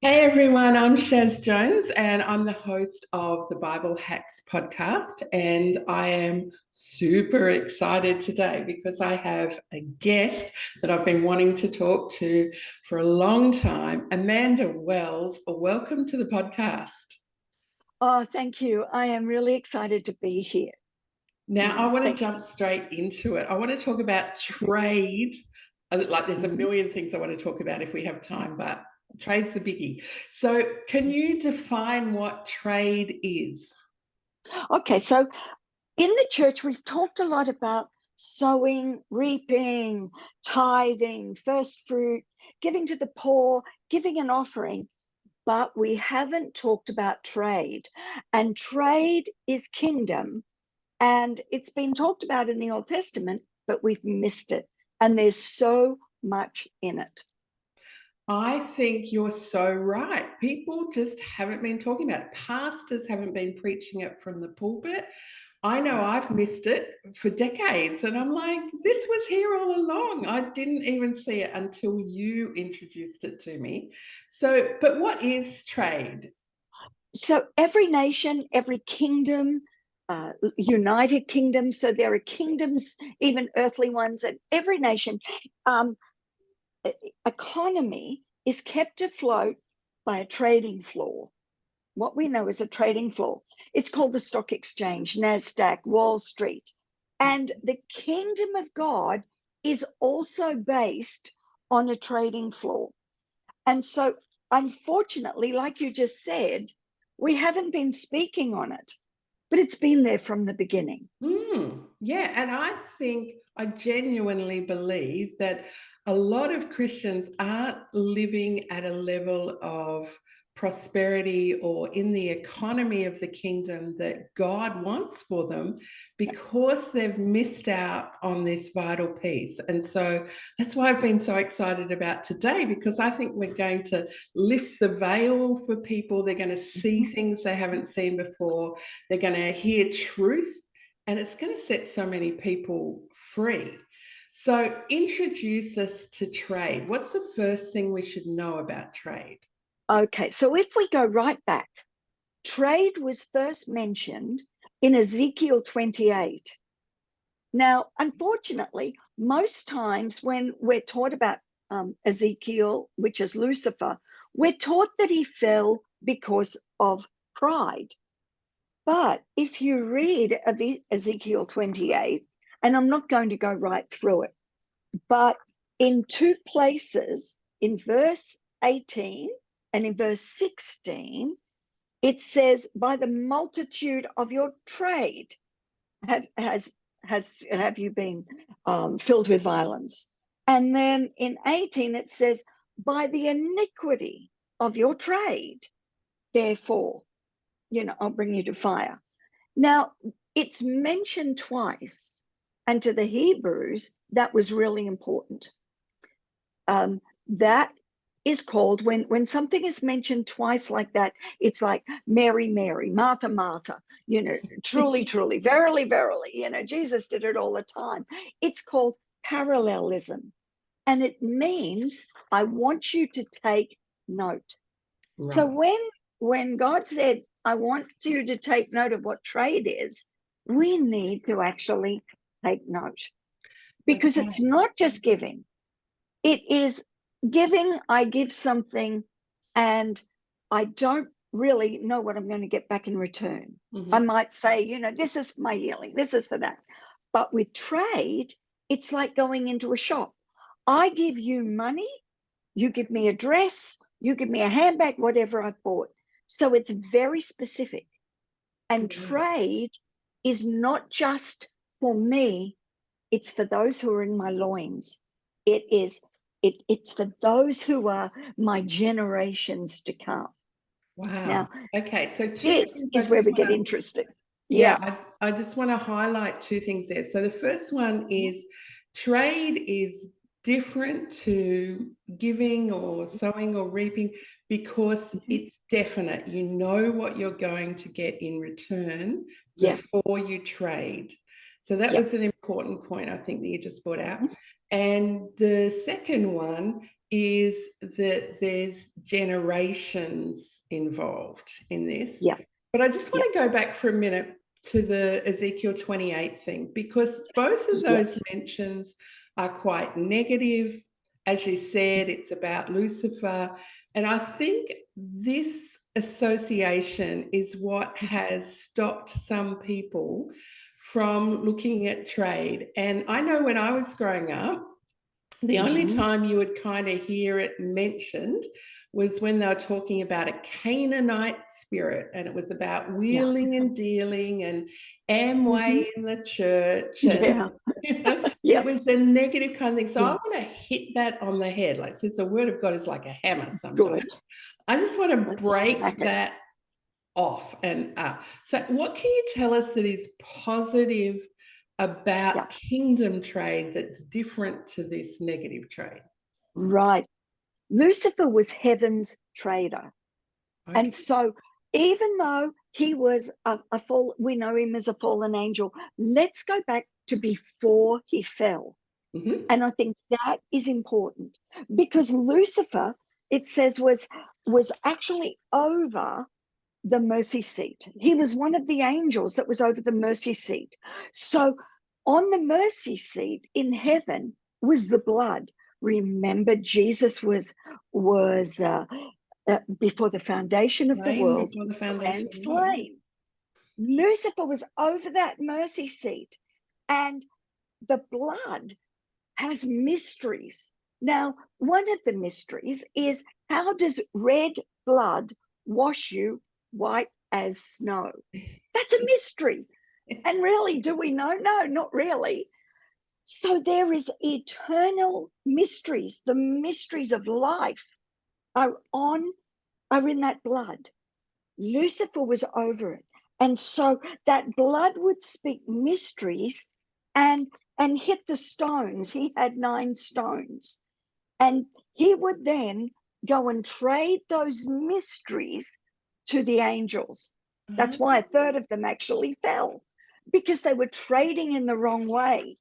Hey everyone, I'm Shaz Jones and I'm the host of the BibleHax podcast. And I am super excited today because I have a guest that I've been wanting to talk to for a long time, Amanda Wells. Welcome to the podcast. Oh, thank you. I am really excited to be here. Now, I want to Thank jump straight into it. I want to talk about trade. Like, there's a you. million things I want to talk about if we have time, but trade's a biggie. So, can you define what trade is? Okay, so in the church, we've talked a lot about sowing, reaping, tithing, first fruit, giving to the poor, giving an offering, but we haven't talked about trade. And trade is kingdom, and it's been talked about in the Old Testament, but we've missed it. And there's so much in it. I think you're so right. People just haven't been talking about it. Pastors haven't been preaching it from the pulpit. I know I've missed it for decades, and I'm like, this was here all along. I didn't even see it until you introduced it to me. So, but what is trade? So every nation, every kingdom, United Kingdom, so there are kingdoms, even earthly ones, and every nation, um, economy is kept afloat by a trading floor. What we know is a trading floor. It's called the stock exchange, NASDAQ, Wall Street. And the kingdom of God is also based on a trading floor. And so, unfortunately, like you just said, we haven't been speaking on it, but it's been there from the beginning. Yeah, and I genuinely believe that a lot of Christians aren't living at a level of prosperity or in the economy of the kingdom that God wants for them Yeah. because they've missed out on this vital piece. And so that's why I've been so excited about today, because I think we're going to lift the veil for people. They're going to see Mhm. things they haven't seen before. They're going to hear truth, and it's going to set so many people free. So, introduce us to trade. What's the first thing we should know about trade? Okay, so if we go right back, trade was first mentioned in Ezekiel 28. Now, unfortunately, most times when we're taught about Ezekiel, which is Lucifer, we're taught that he fell because of pride. But if you read Ezekiel 28, and I'm not going to go right through it, but in two places, in verse 18 and in verse 16, it says, by the multitude of your trade have, have you been filled with violence. And then in 18, it says, by the iniquity of your trade, therefore, I'll bring you to fire. Now, it's mentioned twice, and to the Hebrews, that was really important. That is called, when something is mentioned twice like that, it's like Mary, Mary, Martha, Martha, truly, truly, verily, verily, Jesus did it all the time. It's called parallelism, and it means I want you to take note. So Right. when God said, I want you to take note of what trade is, we need to actually take note, because it's Okay. not just giving. It is giving. I give something and I don't really know what I'm going to get back in return. I Mm-hmm. might say, this is my healing, this is for that. But with trade, it's like going into a shop. I give you money, you give me a dress, you give me a handbag, whatever I bought. So it's very specific. And Yeah. trade is not just for me, it's for those who are in my loins. It is it's for those who are my generations to come. Wow. Now, Okay. So, two this things I is where just we want get to interesting. Yeah, Yeah. I just want to highlight two things there. So the first one is trade is different to giving or sowing or reaping because Mhm. it's definite. You know what you're going to get in return Yeah. before you trade. So that Yeah. was an important point, I think, that you just brought out. Mhm. And the second one is that there's generations involved in this. Yeah. But I just want Yeah. to go back for a minute to the Ezekiel 28 thing, because both of those Yes. mentions are quite negative. As you said, it's about Lucifer. And I think this association is what has stopped some people from looking at trade. And I know when I was growing up, the only time you would kind of hear it mentioned was when they were talking about a Canaanite spirit, and it was about wheeling and dealing and Amway in the church. And Yeah. it was a negative kind of thing. So I Yeah. want to hit that on the head. Like, since the word of God is like a hammer sometimes, Good. I just want to Let's smack break it. that off and up. So what can you tell us that is positive about kingdom trade that's different to this negative trade? Right. Lucifer was heaven's trader. Okay. And so even though he was a fall, we know him as a fallen angel, let's go back to before he fell. And I think that is important, because Lucifer, it says, was actually over the mercy seat. He was one of the angels that was over the mercy seat. So on the mercy seat in heaven was the blood. Remember, Jesus was before the foundation of the world, Before the foundation and slain. Lucifer was over that mercy seat, and the blood has mysteries. Now, one of the mysteries is, how does red blood wash you white as snow? That's a mystery. And really, do we know? No, not really. So there is eternal mysteries. The mysteries of life are in that blood. Lucifer was over it. And so that blood would speak mysteries and hit the stones. He had 9 stones. And he would then go and trade those mysteries to the angels. That's why a third of them actually fell, because they were trading in the wrong way.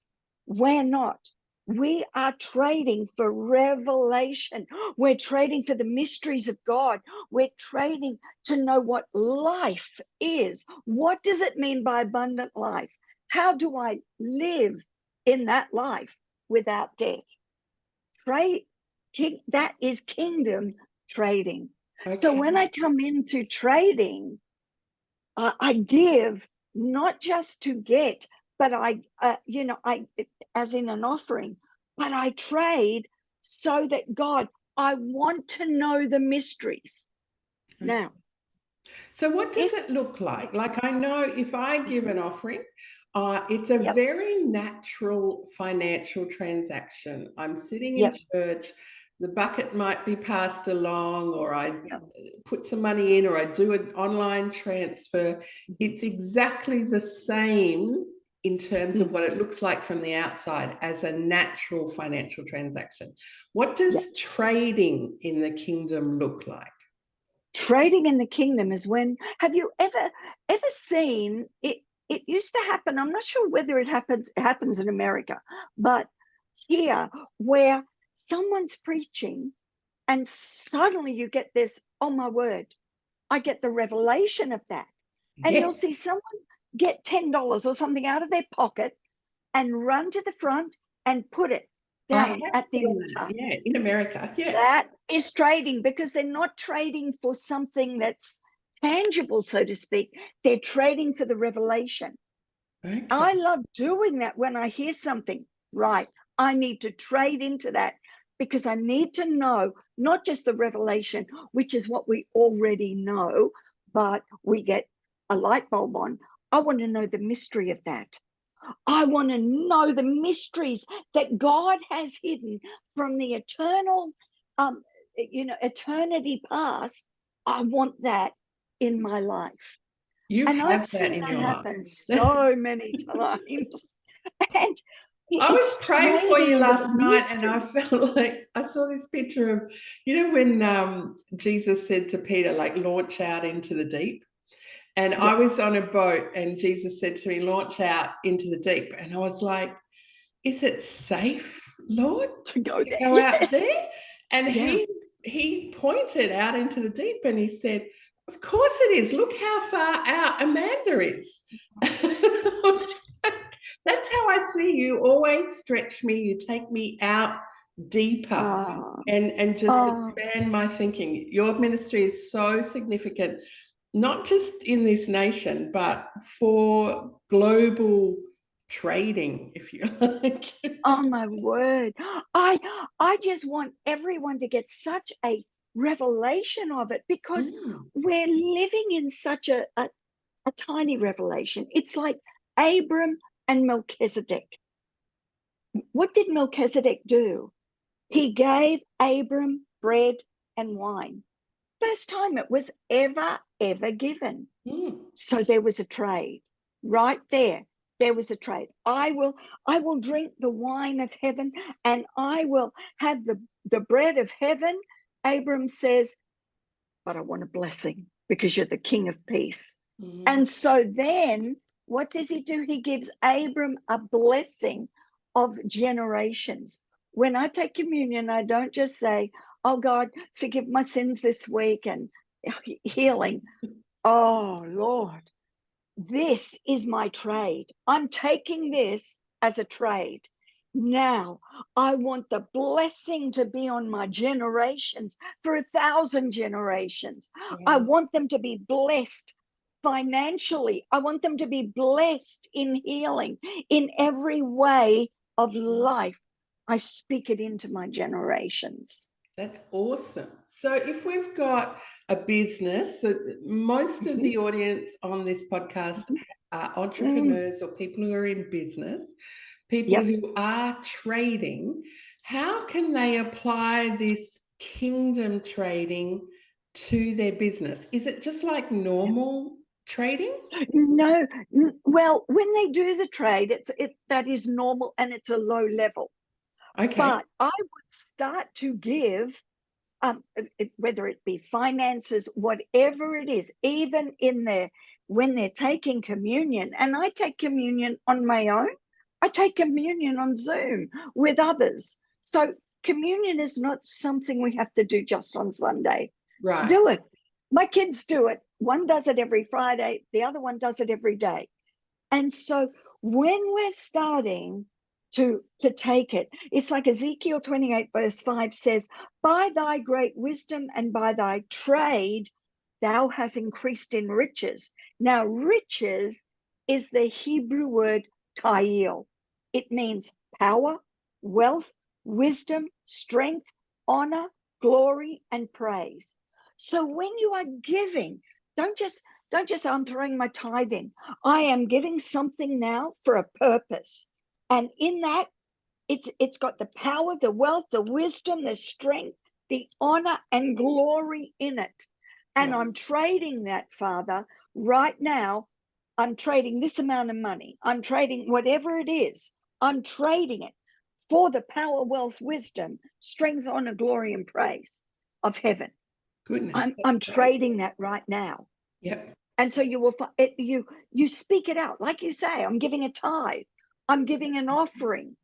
We're not. We are trading for revelation. We're trading for the mysteries of God. We're trading to know what life is. What does it mean by abundant life? How do I live in that life without death? Trade, that is kingdom trading. Okay. So when I come into trading, I give not just to get, but I as in an offering, but I trade so that God, I want to know the mysteries. Okay. Now, so what does it look like? Like, I know if I give an offering, it's a very natural financial transaction. I'm sitting in church, the bucket might be passed along, or I put some money in, or I do an online transfer. It's exactly the same in terms of what it looks like from the outside as a natural financial transaction. What does trading in the kingdom look like? Trading in the kingdom is when, have you ever seen it? It used to happen. I'm not sure whether it happens in America, but here, where someone's preaching and suddenly you get this, oh my word, I get the revelation of that. And you'll see someone get $10 or something out of their pocket and run to the front and put it down at the altar. Yeah, in America. Yeah. That is trading, because they're not trading for something that's tangible, so to speak. They're trading for the revelation. Okay. I love doing that when I hear something, right? I need to trade into that, because I need to know not just the revelation, which is what we already know, but we get a light bulb on. I want to know the mystery of that. I want to know the mysteries that God has hidden from the eternal, eternity past. I want that in my life. And I've seen that happen so many times. And I was praying for you last night, and I felt like I saw this picture of, when Jesus said to Peter, like, launch out into the deep. And I was on a boat, and Jesus said to me, launch out into the deep. And I was like, is it safe, Lord, to go out there? And Yeah. he pointed out into the deep and he said, of course it is. Look how far out Amanda is. That's how I see you. Always stretch me. You take me out deeper Oh, and just oh, expand my thinking. Your ministry is so significant, not just in this nation, but for global trading, if you like. oh my word. I just want everyone to get such a revelation of it, because Mm. we're living in such a tiny revelation. It's like Abram and Melchizedek. What did Melchizedek do? He gave Abram bread and wine. First time it was ever given. Mm. So there was a trade right there. There was a trade. I will drink the wine of heaven, and I will have the bread of heaven. Abram says, but I want a blessing because you're the King of peace. Mm. And so then what does he do? He gives Abram a blessing of generations. When I take communion, I don't just say, oh God, forgive my sins this week and healing. Oh Lord, this is my trade. I'm taking this as a trade. Now, I want the blessing to be on my generations for 1,000 generations. I Wow. want them to be blessed financially. I want them to be blessed in healing, in every way of life. I speak it into my generations. That's awesome. So if we've got a business, so most of Mhm. the audience on this podcast are Mm. entrepreneurs or people who are in business, people Yep. who are trading. How can they apply this kingdom trading to their business? Is it just like normal trading? No, well, when they do the trade, that is normal and it's a low level. Okay. But I would start to give, whether it be finances, whatever it is, even in their when they're taking communion. And I take communion on my own. I take communion on Zoom with others. So communion is not something we have to do just on Sunday. Right. Do it. My kids do it. One does it every Friday, the other one does it every day. And so when we're starting to take it, it's like Ezekiel 28 verse 5 says, by thy great wisdom and by thy trade, thou hast increased in riches. Now, riches is the Hebrew word Chayil. It means power, wealth, wisdom, strength, honor, glory, and praise. So when you are giving, don't just say, I'm throwing my tithe in. I am giving something now for a purpose. And in that, it's got the power, the wealth, the wisdom, the strength, the honor and glory in it. And Yeah. I'm trading that, Father, right now. I'm trading this amount of money. I'm trading whatever it is. I'm trading it for the power, wealth, wisdom, strength, honor, glory, and praise of heaven. Goodness, that's I'm great. trading that right now. Yep. And so you will find it, you speak it out, like you say, I'm giving a tithe, I'm giving an offering.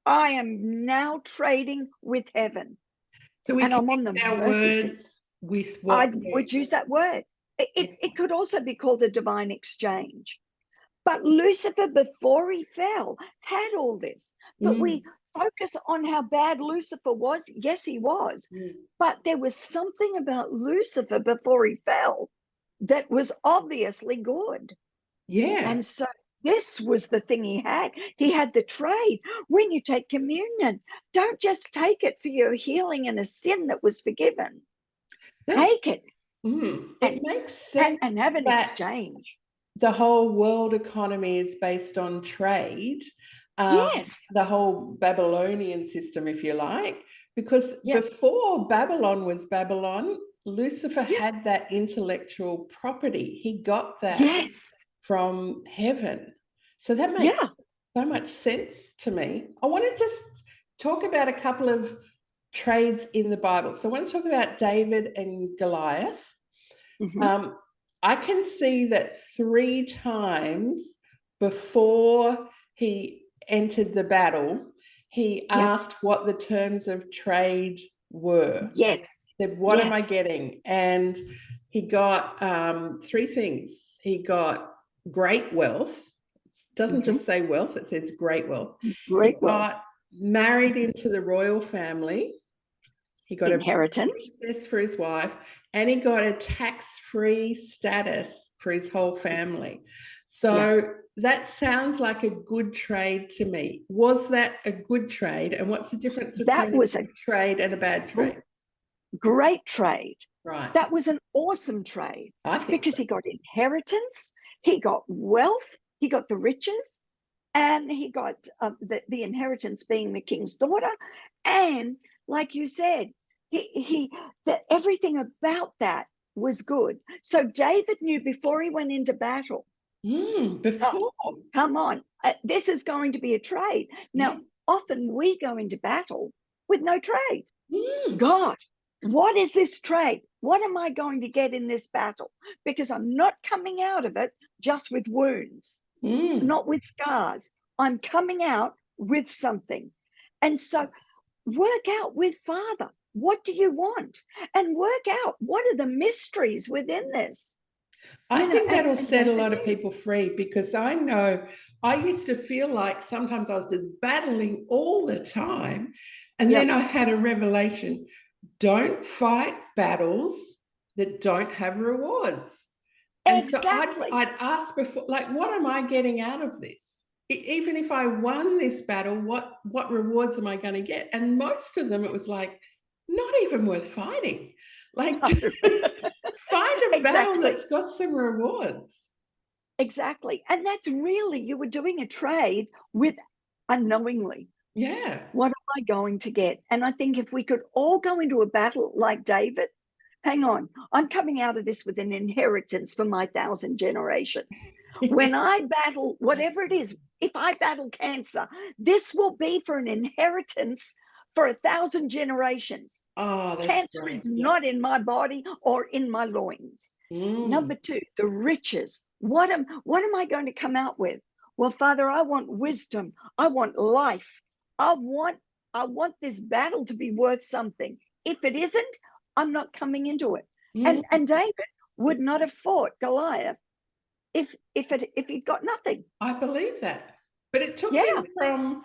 I am now trading with heaven, So we and I'm on connect the our mercy seat. words with I what we're. would use that word. It Excellent. could also be called a divine exchange. But Lucifer, before he fell, had all this. But we Mm. focus on how bad Lucifer was. Yes, he was. Mm. But there was something about Lucifer before he fell that was obviously good. Yeah. And so this was the thing he had. He had the trade. When you take communion, don't just take it for your healing and a sin that was forgiven. That, Take it it and, makes and, sense and have an that exchange. the whole world economy is based on trade, Yes. the whole Babylonian system, if you like, because Yeah. before Babylon was Babylon, Lucifer Yeah. had that intellectual property. He got that Yes. from heaven. So that makes Yeah. so much sense to me. I want to just talk about a couple of trades in the Bible. So I want to talk about David and Goliath. Mm-hmm. Um, I can see that 3 times before he entered the battle, he Yep. asked what the terms of trade were. Yes. Said, what am I Yes. getting? And he got 3 things. He got great wealth. It doesn't just say wealth, it says great wealth. Great He wealth. got married into the royal family. He got Inheritance. a princess for his wife, and he got a tax-free status for his whole family. So that sounds like a good trade to me. Was that a good trade? And what's the difference between That was a good trade and a bad trade? Great trade. Right. That was an awesome trade, I think because so. he got inheritance, he got wealth, he got the riches, and he got the inheritance being the king's daughter. And like you said, that everything about that was good. So David knew before he went into battle, Before. come on, this is going to be a trade. Now, often we go into battle with no trade. God, what is this trade? What am I going to get in this battle? Because I'm not coming out of it just with wounds, not with scars. I'm coming out with something. And so work out with Father, what do you want? And work out what are the mysteries within this. I think that'll set a lot of people free, because I know I used to feel like sometimes I was just battling all the time. And then I had a revelation: don't fight battles that don't have rewards. And so I'd ask before, like, what am I getting out of this? Even if I won this battle, what rewards am I going to get? And most of them, it was like, not even worth fighting. Like, find a battle that's got some rewards. Exactly. And that's really, you were doing a trade with unknowingly. Yeah. What am I going to get? And I think if we could all go into a battle like David, hang on, I'm coming out of this with an inheritance for my 1,000 generations. When I battle, whatever it is, if I battle cancer, this will be for an inheritance for 1,000 generations. Oh, that's cancer great. is not in my body or in my loins. Number 2, the riches. What am I going to come out with? Well, Father, I want wisdom. I want life. I want this battle to be worth something. If it isn't, I'm not coming into it. And David would not have fought Goliath if he'd got nothing. I believe that. But it took him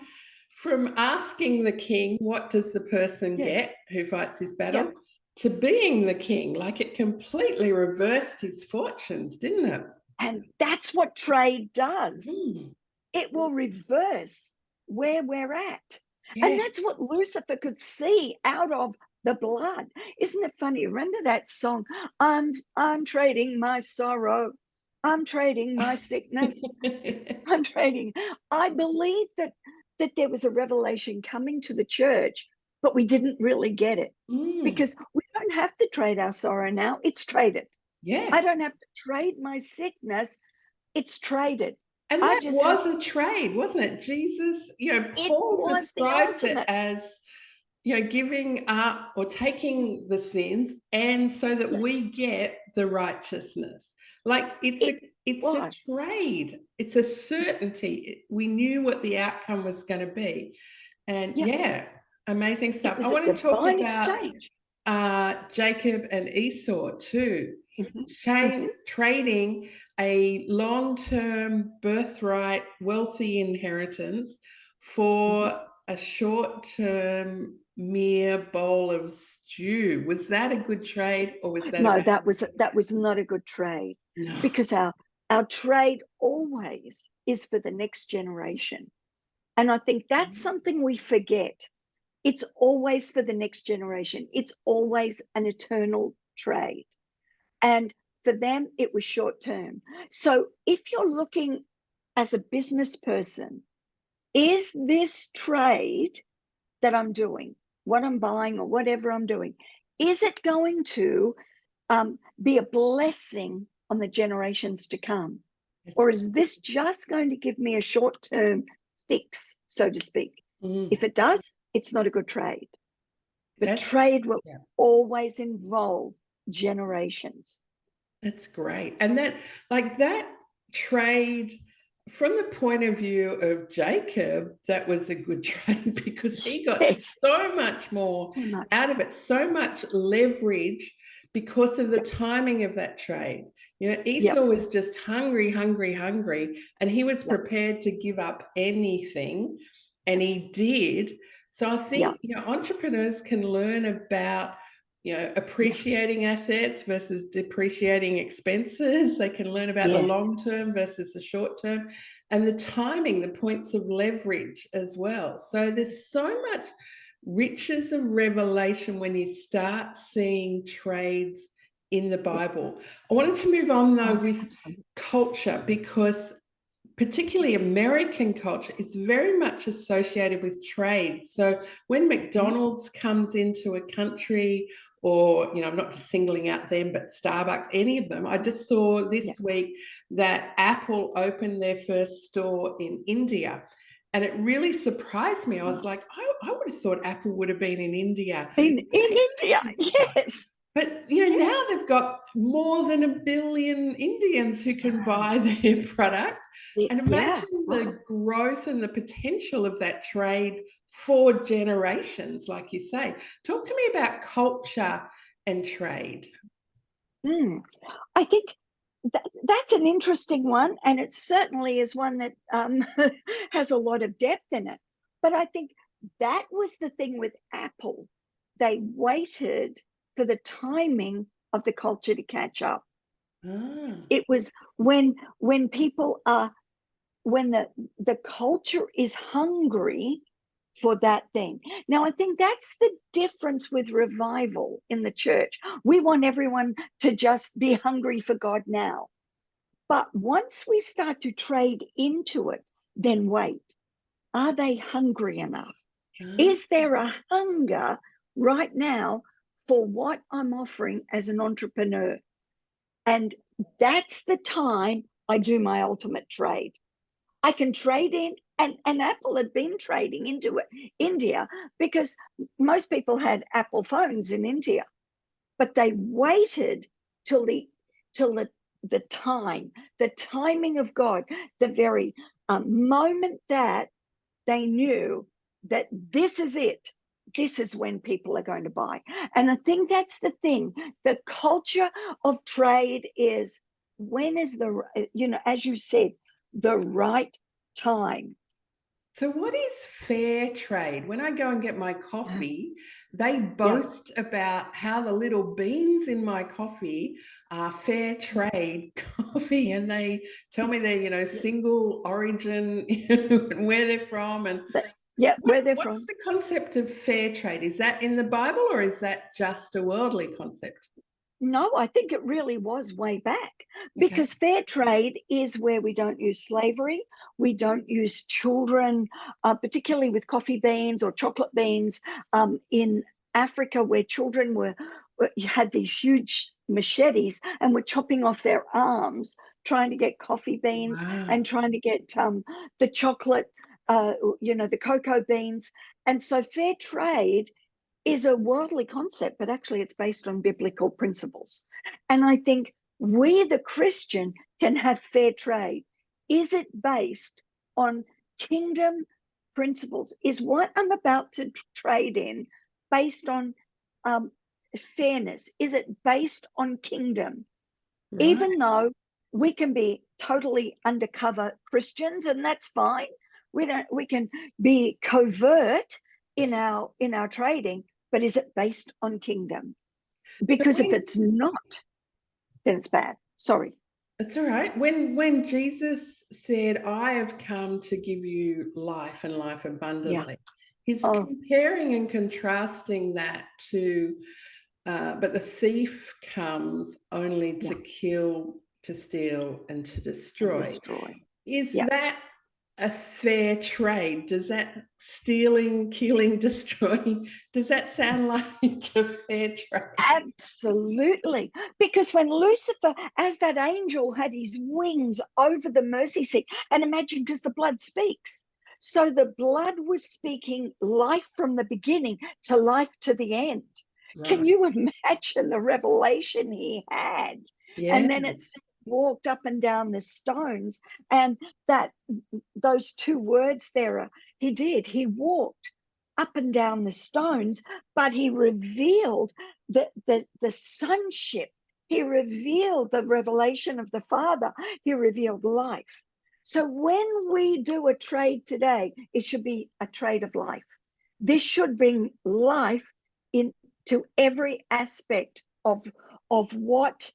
from asking the king, what does the person get who fights this battle, to being the king. Like, it completely reversed his fortunes, didn't it? And that's what trade does. It will reverse where we're at. And that's what Lucifer could see out of the blood. Isn't it funny? Remember that song? I'm trading my sorrow. I'm trading my sickness. I'm trading. I believe that there was a revelation coming to the church, but we didn't really get it, because we don't have to trade our sorrow now. It's traded. I don't have to trade my sickness. It's traded. And that was a trade, wasn't it? Jesus, Paul describes it as, giving up or taking the sins, and so that we get the righteousness. Like, it's a trade. It's a certainty. We knew what the outcome was going to be. And amazing stuff. I want to talk about Jacob and Esau too. Trading a long-term birthright, wealthy inheritance for a short-term mere bowl of stew. Was that a good trade, or was that no? That was not a good trade. No. Because our trade always is for the next generation, and I think that's something we forget. It's always for the next generation. It's always an eternal trade, and for them it was short term. So if you're looking as a business person, is this trade that I'm doing, what I'm buying or whatever I'm doing, is it going to be a blessing on the generations to come? Or is this just going to give me a short-term fix, so to speak? If it does, it's not a good trade. But trade will always involve generations. That's great. And that trade from the point of view of Jacob, that was a good trade because he got Yes. so much more out of it, so much leverage because of the timing of that trade. You know, Esau was just hungry, and he was prepared to give up anything, and he did. So I think, you know, entrepreneurs can learn about, you know, appreciating assets versus depreciating expenses. They can learn about the long term versus the short term, and the timing, the points of leverage as well. So there's so much riches of revelation when you start seeing trades in the Bible. I wanted to move on though with culture, because particularly American culture is very much associated with trade. So when McDonald's comes into a country, or, you know, I'm not just singling out them, but Starbucks, any of them. I just saw this week that Apple opened their first store in India. And it really surprised me. I was like, I would have thought Apple would have been in India. In India, yes. But, you know, now they've got more than 1 billion Indians who can buy their product. And imagine the growth and the potential of that trade for generations, like you say. Talk to me about culture and trade. I think that's an interesting one, and it certainly is one that has a lot of depth in it. But I think that was the thing with Apple. They waited for the timing of the culture to catch up. It was when people are, when the culture is hungry for that thing. Now, I think that's the difference with revival in the church. We want everyone to just be hungry for God now. But once we start to trade into it, then wait, are they hungry enough? Is there a hunger right now for what I'm offering as an entrepreneur? And that's the time I do my ultimate trade. I can trade in, and Apple had been trading into India because most people had Apple phones in India, but they waited till the timing of God, the very moment that they knew that this is it. This is when people are going to buy. And I think that's the thing. The culture of trade is, when is the, you know, as you said, the right time. So what is fair trade? When I go and get my coffee, they boast about how the little beans in my coffee are fair trade coffee, and they tell me they're, you know, single origin, and where they're from, and where they're from. What's the concept of fair trade? Is that in the Bible, or is that just a worldly concept? No, I think it really was way back, because fair trade is where we don't use slavery. We don't use children, particularly with coffee beans or chocolate beans. In Africa, where children had these huge machetes and were chopping off their arms, trying to get coffee beans and trying to get the chocolate, you know, the cocoa beans. And so fair trade is a worldly concept, but actually it's based on biblical principles. And I think we, the Christian, can have fair trade. Is it based on kingdom principles? Is what I'm about to trade in based on fairness? Is it based on kingdom? Even though we can be totally undercover Christians, and that's fine. We can be covert in our trading, but is it based on kingdom? Because if it's not, then it's bad. Sorry. That's all right. When Jesus said, I have come to give you life and life abundantly, he's comparing and contrasting that to, but the thief comes only to kill, to steal, and to destroy. Is that a fair trade? Does that stealing, killing, destroying, does that sound like a fair trade? Absolutely. Because when Lucifer, as that angel, had his wings over the mercy seat, and imagine, because the blood speaks. So the blood was speaking life from the beginning to life to the end. Can you imagine the revelation he had? And then it's walked up and down the stones, and that those two words there are, he walked up and down the stones, but he revealed the sonship. He revealed the revelation of the Father. He revealed life. So when we do a trade today, it should be a trade of life. This should bring life into every aspect of what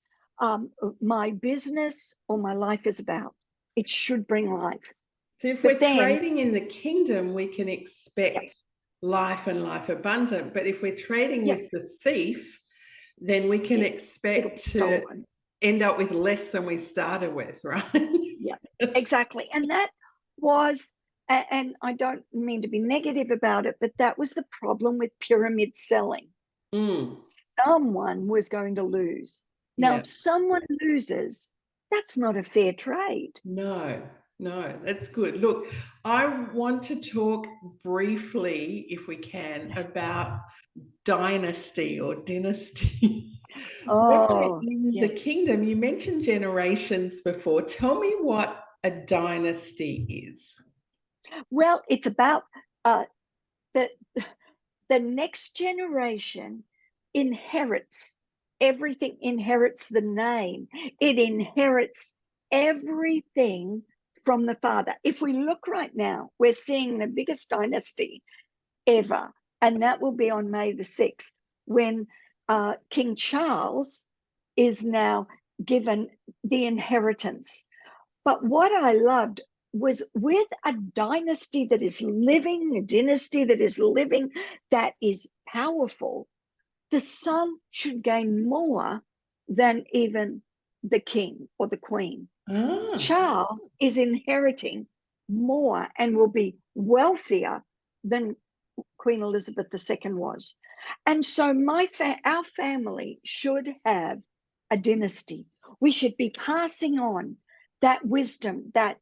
my business or my life is about. It should bring life. So if we're trading in the kingdom, we can expect life and life abundant. But if we're trading with the thief, then we can expect to end up with less than we started with, right? Yeah, exactly. And that was, and I don't mean to be negative about it, but that was the problem with pyramid selling. Someone was going to lose. Now, if someone loses, that's not a fair trade. No, that's good. Look, I want to talk briefly, if we can, about dynasty or dynasty. Oh, in the kingdom, you mentioned generations before. Tell me what a dynasty is. Well, it's about the next generation inherits everything, inherits the name. It inherits everything from the Father. If we look right now, we're seeing the biggest dynasty ever, and that will be on May the 6th, when King Charles is now given the inheritance. But what I loved was, with a dynasty that is living, a dynasty that is living, that is powerful, the son should gain more than even the king or the queen. Charles is inheriting more and will be wealthier than Queen Elizabeth II was. And so our family should have a dynasty. We should be passing on that wisdom, that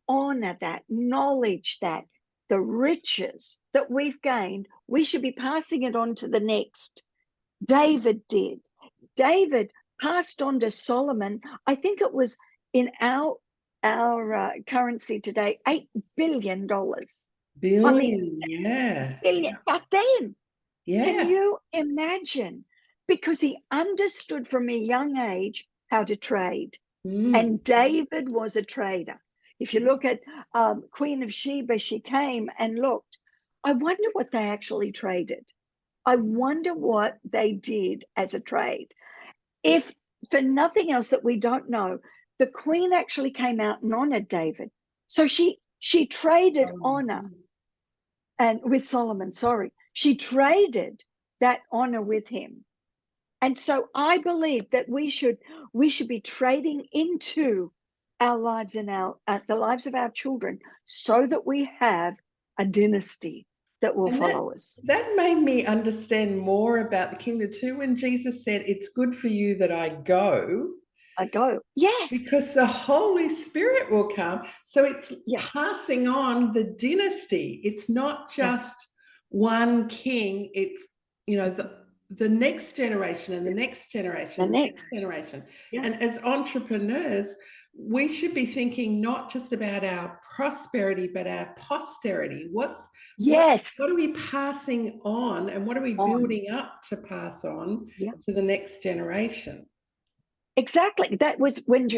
honor, that knowledge, that the riches that we've gained. We should be passing it on to the next. David did. David passed on to Solomon. I think it was in our currency today, $8 billion. Billion, I mean, billion back then. Yeah. Can you imagine? Because he understood from a young age how to trade. And David was a trader. If you look at Queen of Sheba, she came and looked. I wonder what they actually traded. I wonder what they did as a trade. If for nothing else that we don't know, the queen actually came out and honored David. So she traded honor, and with Solomon, she traded that honor with him. And so I believe that we should be trading into our lives and the lives of our children, so that we have a dynasty that will follow us. That made me understand more about the kingdom too, when Jesus said, "It's good for you that I go." Yes. Because the Holy Spirit will come. So it's passing on the dynasty. It's not just one king. It's, the next generation and the next generation, and the next generation. And as entrepreneurs, we should be thinking not just about our prosperity, but our posterity. What are we passing on, and what are we building up to pass on to the next generation? Exactly. That was when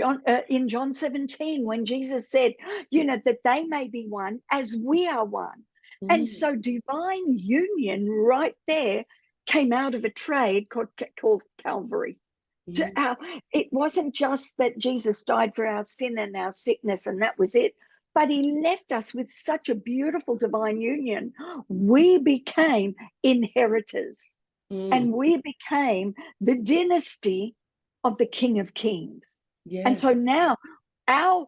in John 17, when Jesus said, that they may be one as we are one. And so divine union right there came out of a trade called Calvary. It wasn't just that Jesus died for our sin and our sickness and that was it, but he left us with such a beautiful divine union. We became inheritors, and we became the dynasty of the King of Kings. And so now our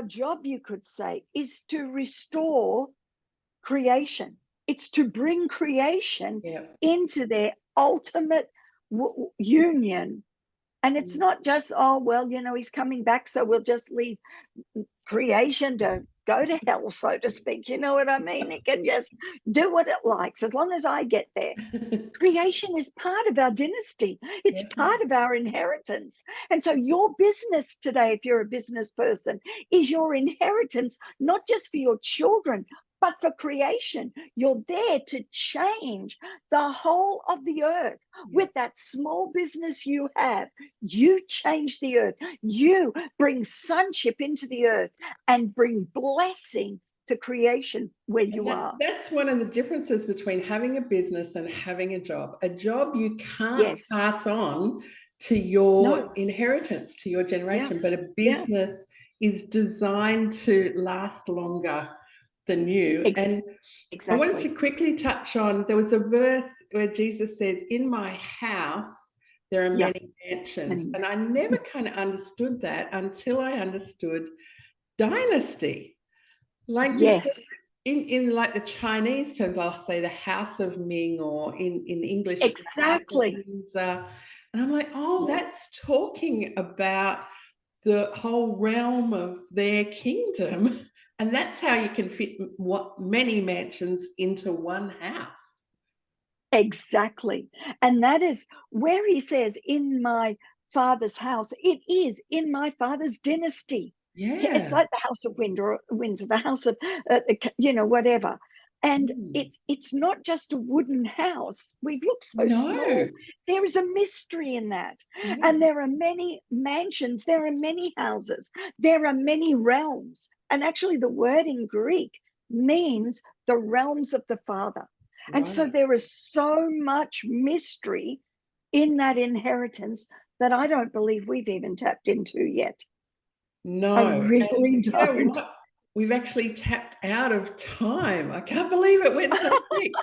job, you could say, is to restore creation. It's to bring creation into their ultimate union. And it's not just, he's coming back, so we'll just leave creation to go to hell, so to speak. You know what I mean? It can just do what it likes as long as I get there. Creation is part of our dynasty. It's part of our inheritance. And so your business today, if you're a business person, is your inheritance, not just for your children, but for creation. You're there to change the whole of the earth. With that small business you have, you change the earth. You bring sonship into the earth and bring blessing to creation where you are. That's one of the differences between having a business and having a job. A job you can't pass on to your inheritance, to your generation, but a business is designed to last longer than you. And I wanted to quickly touch on, there was a verse where Jesus says, in my house, there are many mansions. And I never kind of understood that until I understood Dynasty. Like, in like the Chinese terms, I'll say the House of Ming, or in English, it's the House of Windsor. And I'm like, oh, that's talking about the whole realm of their kingdom. And that's how you can fit many mansions into one house. Exactly. And that is where he says, in my father's house, it is in my father's dynasty. It's like the House of Windsor, the House of, whatever. And it's not just a wooden house. We've looked so small. There is a mystery in that. And there are many mansions. There are many houses. There are many realms. And actually the word in Greek means the realms of the Father. And so there is so much mystery in that inheritance that I don't believe we've even tapped into yet. No, I really don't. You know what? We've actually tapped out of time. I can't believe it went so quick.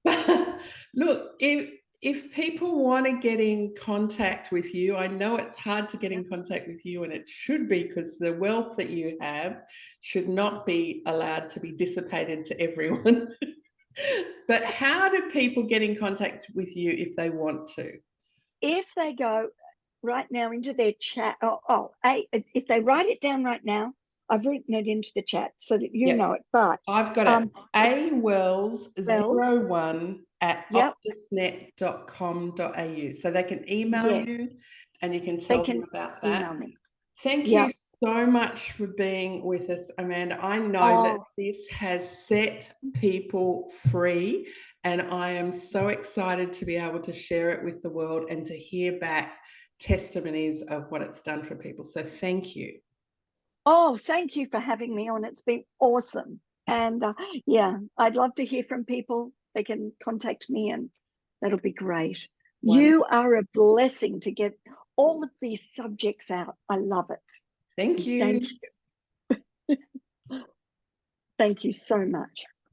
But look, if people want to get in contact with you, I know it's hard to get in contact with you, and it should be, because the wealth that you have should not be allowed to be dissipated to everyone. But how do people get in contact with you if they want to? If they go right now into their chat, if they write it down right now, I've written it into the chat so that you know it. But I've got it. awells01@optusnet.com.au. So they can email you and you can tell them about that. Email me. Thank you so much for being with us, Amanda. I know that this has set people free, and I am so excited to be able to share it with the world and to hear back testimonies of what it's done for people. So thank you. Oh, thank you for having me on. It's been awesome. And I'd love to hear from people. They can contact me, and that'll be great. Wonderful. You are a blessing to get all of these subjects out. I love it. Thank you. Thank you. Thank you so much.